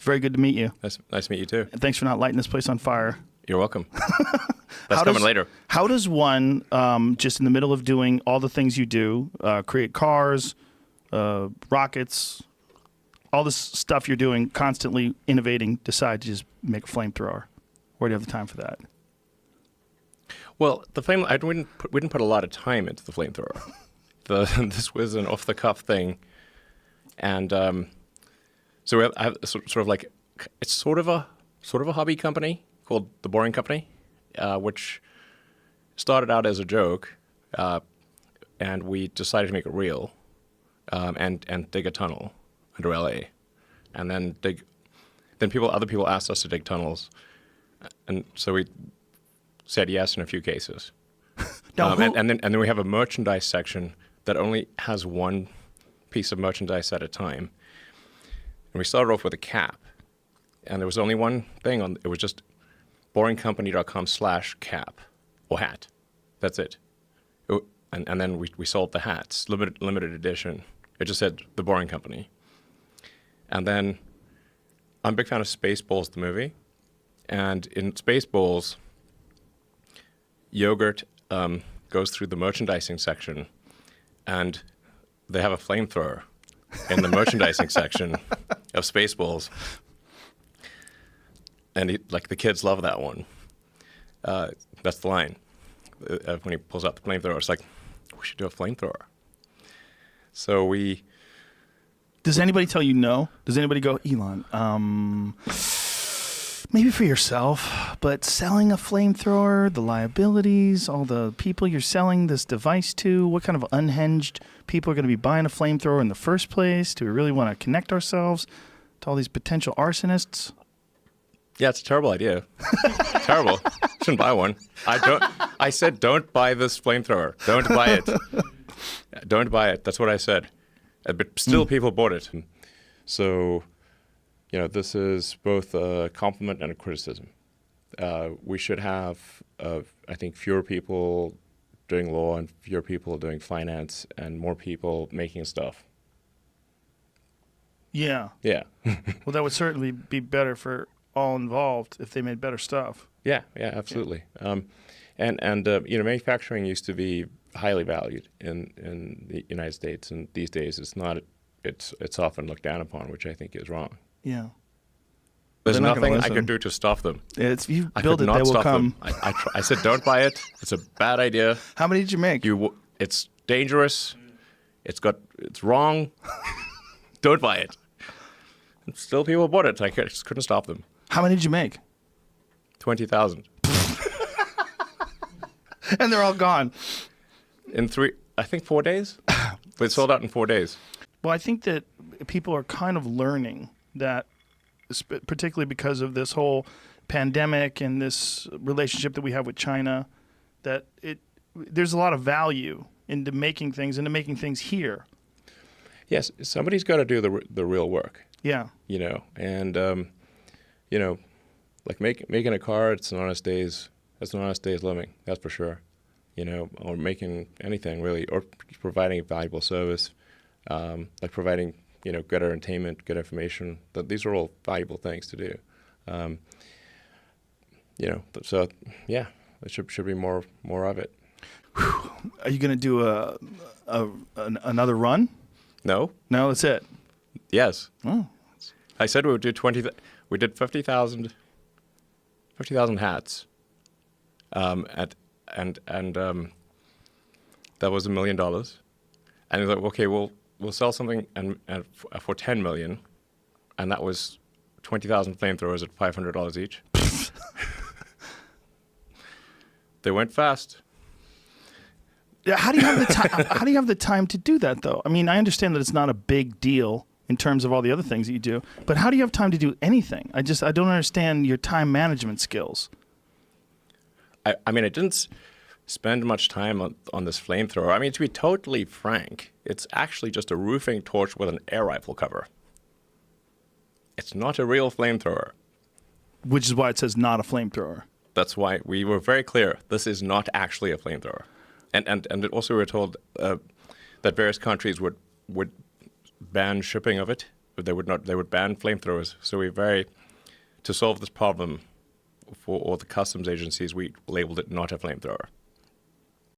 Very good to meet you. Nice to meet you too. And thanks for not lighting this place on fire. You're welcome. That's coming later. How does one, just in the middle of doing all the things you do, create cars, rockets, all this stuff you're doing, constantly innovating, decide to just make a flamethrower? Where do you have the time for that? Well, we didn't put a lot of time into the flamethrower. This was an off-the-cuff thing, and so I have sort of like, it's sort of a hobby company called The Boring Company, which started out as a joke, and we decided to make it real, and dig a tunnel under LA, and then other people asked us to dig tunnels, and so we said yes in a few cases. And then we have a merchandise section that only has one piece of merchandise at a time. And we started off with a cap, and there was only one thing it was just boringcompany.com/cap or hat. That's it. And then we sold the hats, limited edition. It just said The Boring Company. And then I'm a big fan of Spaceballs, the movie. And in Spaceballs, yogurt goes through the merchandising section, and they have a flamethrower in the merchandising section of Spaceballs. And the kids love that one. That's the line. When he pulls out the flamethrower, it's like, we should do a flamethrower. So we... Does anybody tell you no? Does anybody go, Elon, maybe for yourself, but selling a flamethrower, the liabilities, all the people you're selling this device to, what kind of unhinged people are going to be buying a flamethrower in the first place? Do we really want to connect ourselves to all these potential arsonists? Yeah, it's a terrible idea. Terrible. Shouldn't buy one. I said, don't buy this flamethrower. Don't buy it. Don't buy it. That's what I said. But still, people bought it. So, this is both a compliment and a criticism. We should have, I think, fewer people doing law and fewer people doing finance and more people making stuff. Yeah. Yeah. Well, that would certainly be better for all involved if they made better stuff. Yeah, absolutely. Yeah. Manufacturing used to be highly valued in the United States, and these days it's not. It's often looked down upon, which I think is wrong. Yeah. There's nothing I can do to stop them. If you build it, they will come. I said, don't buy it. It's a bad idea. How many did you make? It's dangerous. It's wrong. Don't buy it. And still, people bought it. I just couldn't stop them. How many did you make? 20,000. And they're all gone. In 4 days. But it sold out in 4 days. Well, I think that people are kind of learning that, particularly because of this whole pandemic and this relationship that we have with China, that there's a lot of value into making things here. Yes, somebody's got to do the real work. Yeah. And like making a car, it's an honest day's living. That's for sure. Or making anything really, or providing a valuable service, like providing good entertainment, good information. These are all valuable things to do. So yeah, there should be more of it. Whew. Are you going to do another run? No, that's it. Yes. Oh. I said we would do 20. We did 50,000 hats. And that was $1 million. And he's like, okay, we'll sell something and for $10 million, and that was 20,000 flamethrowers at $500 each. They went fast. Yeah, how do you have the time? How do you have the time to do that, though? I mean, I understand that it's not a big deal in terms of all the other things that you do, but how do you have time to do anything? I don't understand your time management skills. I mean, I didn't spend much time on this flamethrower. I mean, to be totally frank, it's actually just a roofing torch with an air rifle cover. It's not a real flamethrower. Which is why it says not a flamethrower. That's why we were very clear. This is not actually a flamethrower. And also we were told that various countries would ban shipping of it they would ban flamethrowers. So to solve this problem for all the customs agencies, we labeled it not a flamethrower.